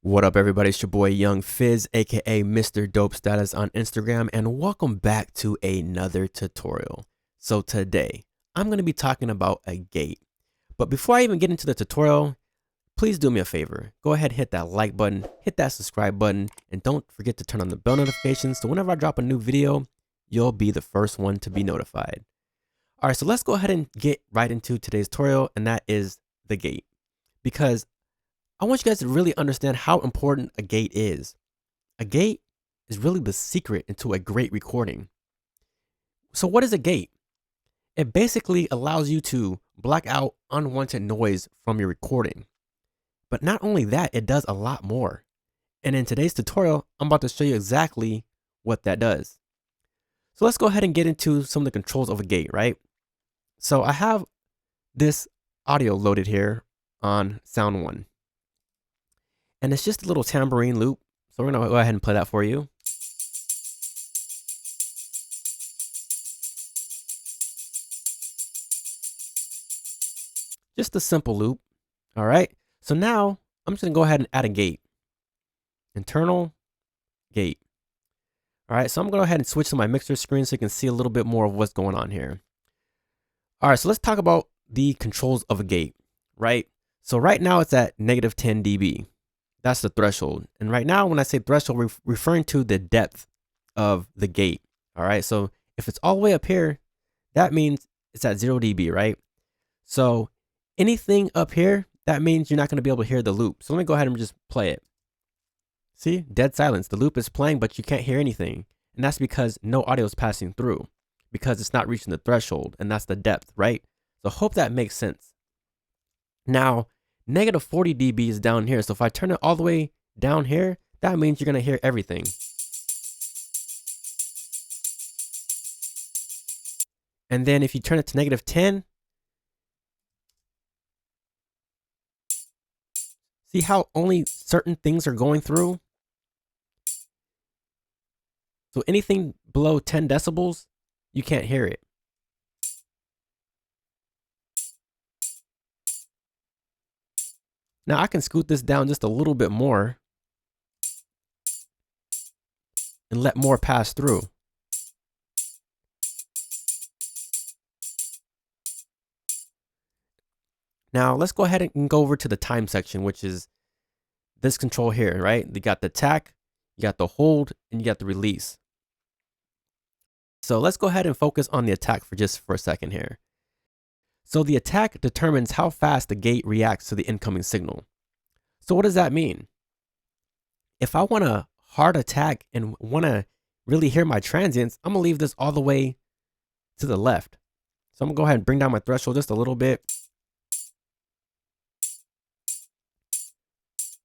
What up, everybody? It's your boy Young Fizz, aka Mr. Dope Status on Instagram, and welcome back to another tutorial. So today, I'm going to be talking about a gate. But before I even get into the tutorial, please do me a favor. Go ahead, hit that like button, hit that subscribe button, and don't forget to turn on the bell notifications so whenever I drop a new video, you'll be the first one to be notified. All right, so let's go ahead and get right into today's tutorial, and that is the gate. Because I want you guys to really understand how important a gate is. A gate is really the secret into a great recording. So what is a gate? It basically allows you to block out unwanted noise from your recording. But not only that, it does a lot more. And in today's tutorial, I'm about to show you exactly what that does. So let's go ahead and get into some of the controls of a gate, right? So I have this audio loaded here on Sound 1. And it's just a little tambourine loop. So we're gonna go ahead and play that for you. Just a simple loop. All right. So now I'm just gonna go ahead and add a gate. Internal gate. All right. So I'm gonna go ahead and switch to my mixer screen so you can see a little bit more of what's going on here. All right. So let's talk about the controls of a gate, right? So right now it's at -10 dB. That's the threshold. And right now, when I say threshold, we're referring to the depth of the gate. All right. So if it's all the way up here, that means it's at 0 dB, right? So anything up here, that means you're not going to be able to hear the loop. So let me go ahead and just play it. See, dead silence. The loop is playing, but you can't hear anything. And that's because no audio is passing through because it's not reaching the threshold. And that's the depth, right? So hope that makes sense. Now, -40 dB is down here. So if I turn it all the way down here, that means you're going to hear everything. And then if you turn it to -10, see how only certain things are going through? So anything below 10 decibels, you can't hear it. Now I can scoot this down just a little bit more and let more pass through. Now let's go ahead and go over to the time section, which is this control here, right? You got the attack, you got the hold, and you got the release. So let's go ahead and focus on the attack for a second here. So the attack determines how fast the gate reacts to the incoming signal. So what does that mean? If I want a hard attack and want to really hear my transients, I'm going to leave this all the way to the left. So I'm going to go ahead and bring down my threshold just a little bit.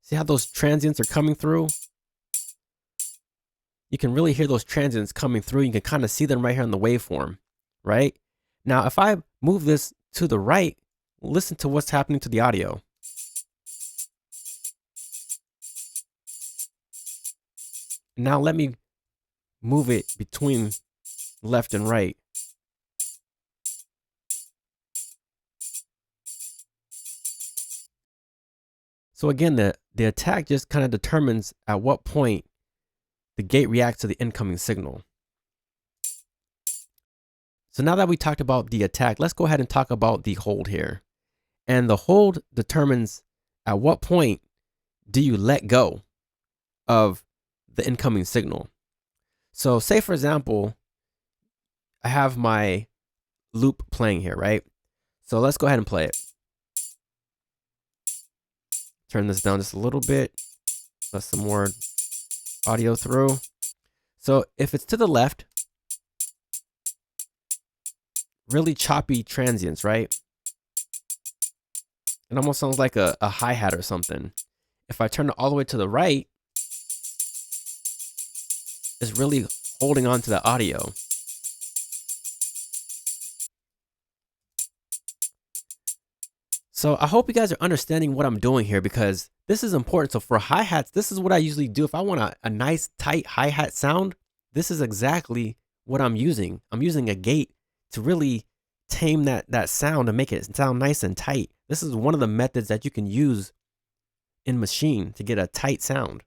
See how those transients are coming through? You can really hear those transients coming through. You can kind of see them right here on the waveform, right? Now, if I move this to the right, listen to what's happening to the audio. Now let me move it between left and right. So again, the attack just kind of determines at what point the gate reacts to the incoming signal. So now that we talked about the attack, let's go ahead and talk about the hold here. And the hold determines at what point do you let go of the incoming signal. So say, for example, I have my loop playing here, right? So let's go ahead and play it. Turn this down just a little bit. Let some more audio through. So if it's to the left, really choppy transients, right? It almost sounds like a hi-hat or something. If I turn it all the way to the right, it's really holding on to the audio. So I hope you guys are understanding what I'm doing here because this is important. So for hi-hats, this is what I usually do. If I want a nice tight hi-hat sound, this is exactly what I'm using. I'm using a gate to really tame that sound and make it sound nice and tight. This is one of the methods that you can use in Maschine to get a tight sound.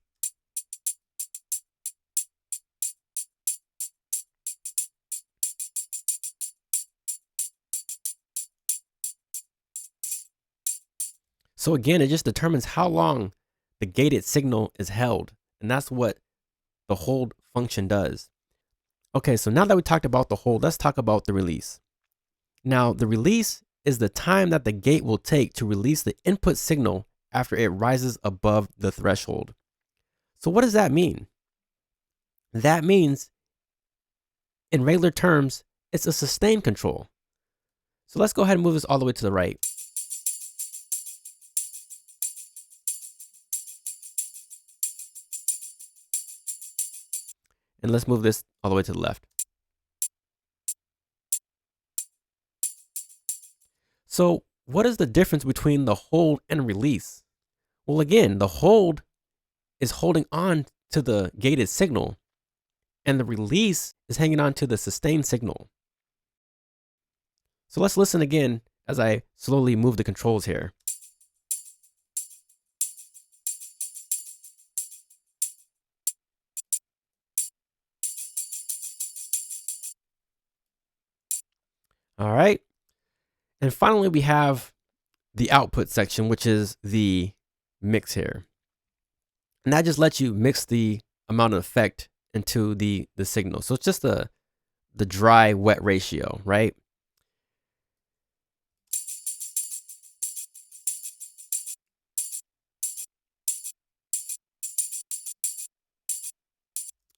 So again, it just determines how long the gated signal is held, and that's what the hold function does. Okay, so now that we talked about the hold, let's talk about the release. Now, the release is the time that the gate will take to release the input signal after it rises above the threshold. So what does that mean? That means, in regular terms, it's a sustain control. So let's go ahead and move this all the way to the right. And let's move this all the way to the left. So what is the difference between the hold and release? Well, again, the hold is holding on to the gated signal, and the release is hanging on to the sustained signal. So let's listen again as I slowly move the controls here. All right. And finally, we have the output section, which is the mix here. And that just lets you mix the amount of effect into the signal. So it's just the dry wet ratio, right?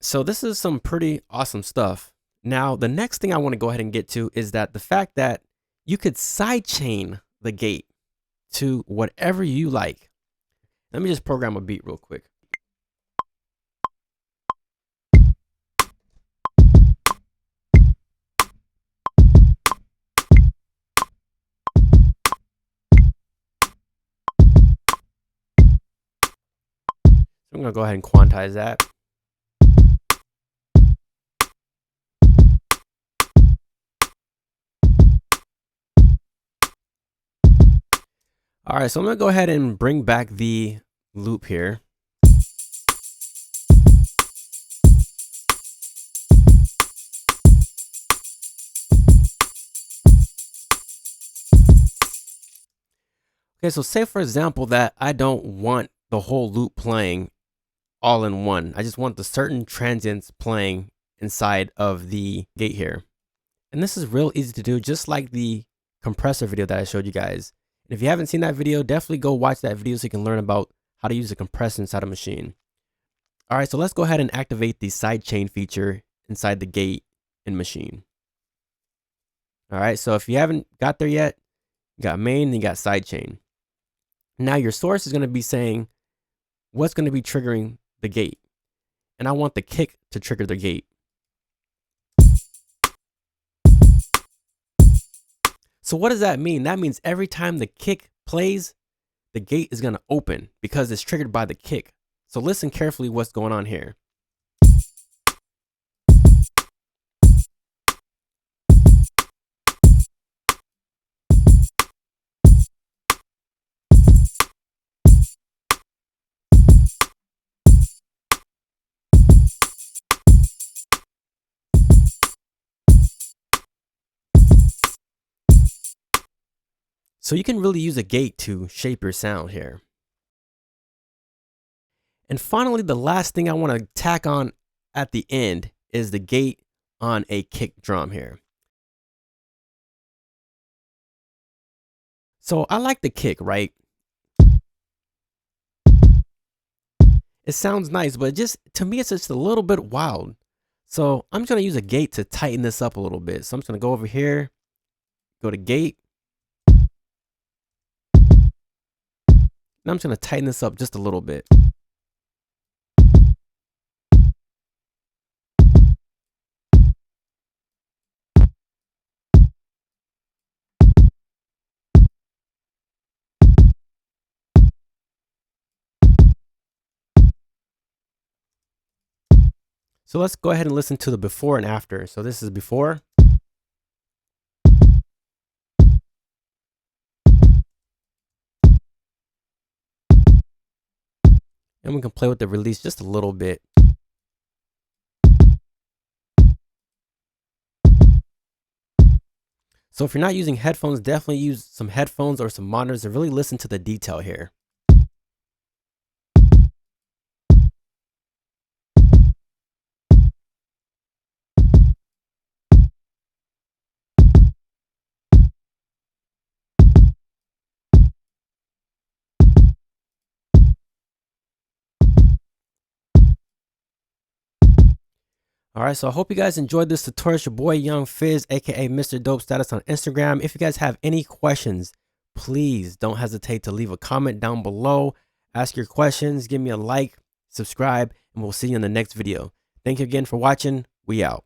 So this is some pretty awesome stuff. Now, the next thing I want to go ahead and get to is that the fact that you could sidechain the gate to whatever you like. Let me just program a beat real quick. So I'm going to go ahead and quantize that. All right, so I'm going to go ahead and bring back the loop here. Okay, so say for example that I don't want the whole loop playing all in one. I just want the certain transients playing inside of the gate here. And this is real easy to do, just like the compressor video that I showed you guys. And if you haven't seen that video, definitely go watch that video so you can learn about how to use a compressor inside a Maschine. All right, so let's go ahead and activate the sidechain feature inside the gate in Maschine. All right, so if you haven't got there yet, you got main and you got sidechain. Now your source is going to be saying what's going to be triggering the gate. And I want the kick to trigger the gate. So what does that mean? That means every time the kick plays, the gate is going to open because it's triggered by the kick. So listen carefully what's going on here. So you can really use a gate to shape your sound here. And finally, the last thing I want to tack on at the end is the gate on a kick drum here. So I like the kick, right? It sounds nice, but just to me, it's just a little bit wild. So I'm just going to use a gate to tighten this up a little bit. So I'm just going to go over here, go to gate. Now I'm just going to tighten this up just a little bit. So let's go ahead and listen to the before and after. So this is before. and we can play with the release just a little bit. So if you're not using headphones, definitely use some headphones or some monitors to really listen to the detail here. Alright, so I hope you guys enjoyed this tutorial. It's your boy Young Fizz, aka Mr. Dope Status on Instagram. If you guys have any questions, please don't hesitate to leave a comment down below. Ask your questions, give me a like, subscribe, and we'll see you in the next video. Thank you again for watching. We out.